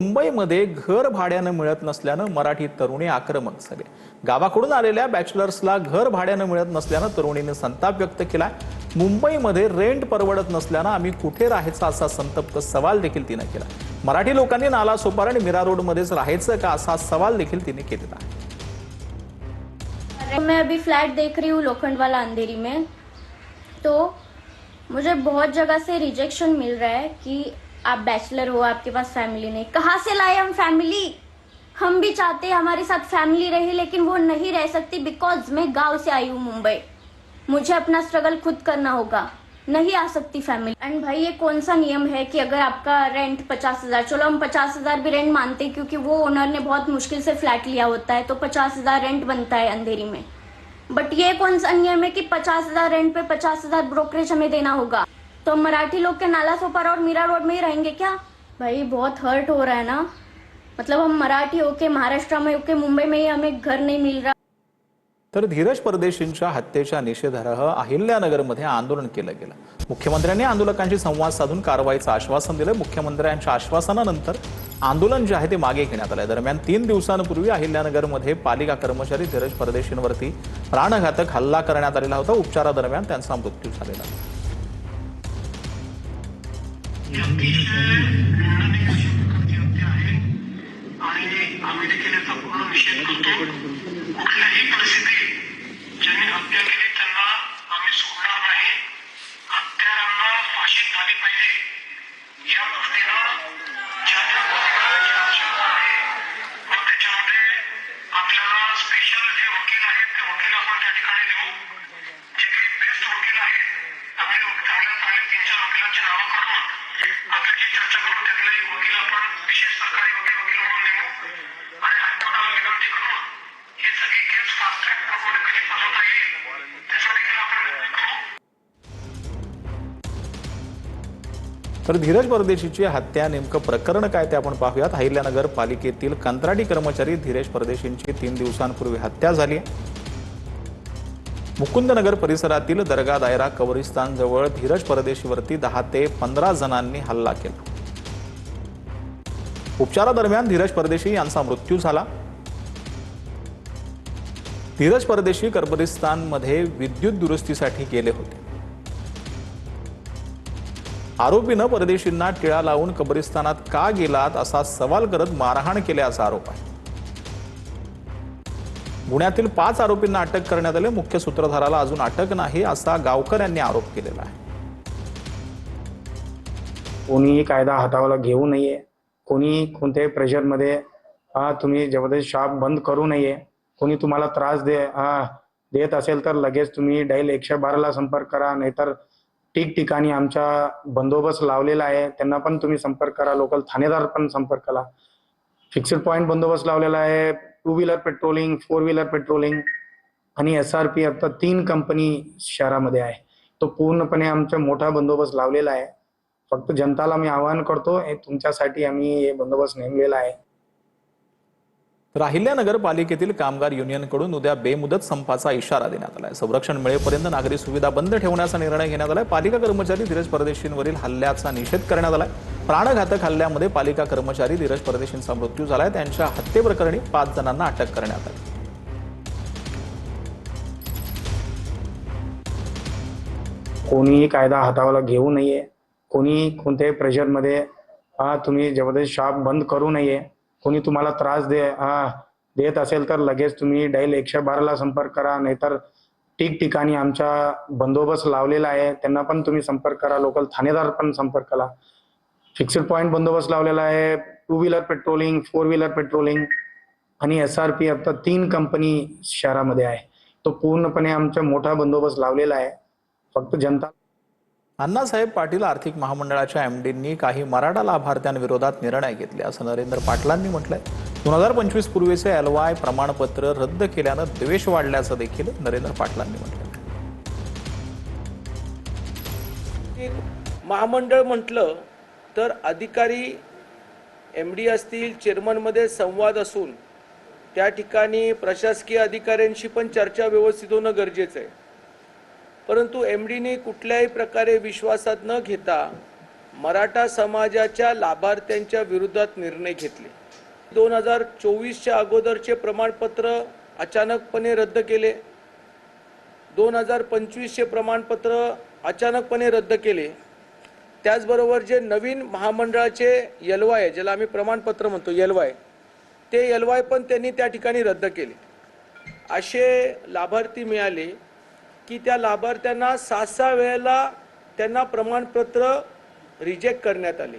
मुंबईमध्ये घर भाड्यानं मिळत नसल्यानं मराठी तरुणी आक्रमक झाली। गावाकडून आलेल्या बॅचलर्सला घर भाड्यानं मिळत नसल्यानं तरुणीने संताप व्यक्त केला। मुंबईमध्ये रेंट परवडत नसल्यानं आम्ही कुठे राहायचं असा संतप्त सवाल देखील तिने केला। मराठी लोकांनी नालासोपारा आणि मीरा रोड मध्येच राहायचं का असा सवाल देखील तिने केलेला आहे। मैं अभी फ्लैट देख रही हूँ लोखंडवाला अंधेरी में, तो मुझे बहुत जगह से रिजेक्शन मिल रहा है कि आप बैचलर हो, आपके पास फैमिली नहीं। कहाँ से लाए हम फैमिली? हम भी चाहते हैं हमारे साथ फैमिली रहे, लेकिन वो नहीं रह सकती बिकॉज मैं गांव से आई हूँ मुंबई। मुझे अपना स्ट्रगल खुद करना होगा, नहीं आ सकती फैमिली। एंड भाई ये कौन सा नियम है कि अगर आपका रेंट 50,000, चलो हम 50,000 भी रेंट मानते हैं क्योंकि वो ओनर ने बहुत मुश्किल से फ्लैट लिया होता है, तो 50,000 रेंट बनता है अंधेरी में। बट ये कौन सा नियम है कि 50,000 रेंट पे 50,000 ब्रोकरेज हमें देना होगा? तो मराठी लोग के नालासोपारा और मीरा रोड में ही रहेंगे क्या? भाई बहुत हर्ट हो रहा है ना। मतलब हम मराठी होके महाराष्ट्र में होके मुंबई में ही हमें घर नहीं मिल रहा। तर धीरज परदेशींच्या हत्येच्या निषेधार्थ अहिल्यानगरमध्ये आंदोलन केलं गेलं। मुख्यमंत्र्यांनी आंदोलकांशी संवाद साधून कारवाईचं आश्वासन दिलं। मुख्यमंत्र्यांच्या आश्वासनानंतर आंदोलन जे आहे ते मागे घेण्यात आले। दरम्यान 3 दिवसांपूर्वी अहिल्यानगरमध्ये पालिका कर्मचारी धीरज परदेशींवरती प्राणघातक हल्ला करण्यात आलेला होता। उपचारादरम्यान त्यांचा मृत्यू झालेला आहे। आम्ही देखील याचा पूर्ण निषेध करतो। कुठल्याही परिस्थितीत ज्यांनी हत्या केली त्यांना आम्ही सोडणार नाही। हत्यारांना फाशी झाली पाहिजे या दृष्टीनं ज्या ज्या गोष्टींची आवश्यकता आहे, मग त्याच्यामध्ये आपल्याला स्पेशल जे वकील आहेत ते वकील आपण त्या ठिकाणी देऊ। जे काही बेस्ट वकील आहेत चांगल्या 3-4 वकिलांची नावं काढून आपली जी चर्चा करू त्यातला एक वकील आपण विशेष सरकारी वकील म्हणून नेमू आणि हायकोर्टाला विनंती करून हे सगळी केस फास्ट ट्रॅक कोर्टमध्ये कशी चालवता येईल त्याचा देखील आपण करू। तर धीरज परदेशीची हत्या नेमकं प्रकरण काय ते आपण पाहूयात। अहिल्यानगर पालिकेतील कंत्राटी कर्मचारी धीरज परदेशींची 3 दिवसांपूर्वी हत्या झाली आहे। मुकुंदनगर परिसरातील दर्गा दायरा कब्रिस्तान जवळ धीरज परदेशीवरती 10 ते 15 जणांनी हल्ला केला। उपचारादरम्यान धीरज परदेशी यांचा मृत्यू झाला। धीरज परदेशी कब्रिस्तानमध्ये विद्युत दुरुस्तीसाठी गेले होते। आरोपीनं परदेशींना टिळा लावून कब्रिस्तानात का गेलात असा सवाल करत मारहाण केल्याचा आरोप आहे। गुन्ह्यातील 5 आरोपींना अटक करण्यात आले। मुख्य सूत्रधाराला अजून अटक नाही असा गावकऱ्यांनी आरोप केलेला आहे। कोणीही कायदा हाताला घेऊ नये, कोणी कोणत्याही प्रेशरमध्ये तुम्ही जबरदस्त शॉप बंद करू नये। कोणी तुम्हाला त्रास देत असेल तर लगेच तुम्ही डायल 112ला संपर्क करा, नाहीतर ठिकठिकाणी आमचा बंदोबस्त लावलेला आहे त्यांना पण तुम्ही संपर्क करा। लोकल थानेदार पण संपर्क करा। फिक्स्ड पॉइंट बंदोबस्त लावलेला आहे। 2 व्हीलर पेट्रोलिंग, 4 व्हीलर पेट्रोलिंग आणि SRP आता 3 कंपनी शहरामध्ये आहे। तो पूर्णपणे आमचा मोठा बंदोबस्त लावलेला आहे। फक्त जनताला मी आवाहन करतो, तुमच्यासाठी आम्ही हे बंदोबस्त नेमलेला आहे। तर अहिल्यानगर पालिकेतील कामगार युनियनकडून उद्या बेमुदत संपाचा इशारा देण्यात आलाय। संरक्षण मिळेपर्यंत नागरी सुविधा बंद ठेवण्याचा निर्णय घेण्यात आलाय। पालिका कर्मचारी धीरज परदेशींवरील हल्ल्याचा निषेध करण्यात आलाय। प्राणघातक हल्ल्यामध्ये पालिका कर्मचारी धीरज परदेशींचा मृत्यू झालाय। त्यांच्या हत्येप्रकरणी 5 जणांना अटक करण्यात आली। कोणीही कायदा हाताला घेऊ नये, कोणी कोणत्याही प्रेशरमध्ये तुम्ही जबरदस्त शॉप बंद करू नये। कोणी तुम्हाला त्रास देत असेल तर लगेच तुम्ही डायल 112ला संपर्क करा, नाहीतर ठिकठिकाणी आमचा बंदोबस्त लावलेला आहे त्यांना पण तुम्ही संपर्क करा। लोकल थानेदार पण संपर्क करा। फिक्स्ड पॉइंट बंदोबस्त लावलेला आहे। 2 व्हीलर पेट्रोलिंग, 4 व्हीलर पेट्रोलिंग आणि SRP आता 3 कंपनी शहरामध्ये आहे। तो पूर्णपणे आमचा मोठा बंदोबस्त लावलेला आहे। फक्त जनता अण्णासाहेब पाटील आर्थिक महामंडळाच्या MDंनी काही मराठा लाभार्थ्यांविरोधात निर्णय घेतले असं नरेंद्र पाटलांनी म्हटलंय। 2025 पूर्वीचे LY प्रमाणपत्र रद्द केल्यानं द्वेष वाढल्याचं देखील नरेंद्र पाटलांनी म्हटलं। महामंडळ म्हटलं तर अधिकारी MD असतील, चेअरमनमध्ये संवाद असून त्या ठिकाणी प्रशासकीय अधिकाऱ्यांशी पण चर्चा व्यवस्थित होणं गरजेचं आहे। परंतु MDने कुठल्याही प्रकारे विश्वासात न घेता मराठा समाजाच्या लाभार्थ्यांच्या विरोधात निर्णय घेतले. 2024च्या अगोदरचे प्रमाणपत्र अचानकपणे रद्द केले. 2025चे प्रमाणपत्र अचानकपणे रद्द केले. त्याचबरोबर जे नवीन महामंडळाचे एलवाय ज्याला आम्ही प्रमाणपत्र म्हणतो एलवाय, ते एलवाय पण त्यांनी त्या ठिकाणी रद्द केले. असे लाभार्थी मिळाले की त्या लाभार्थ्यांना 6 वेळेला त्यांना प्रमाणपत्र रिजेक्ट करण्यात आले.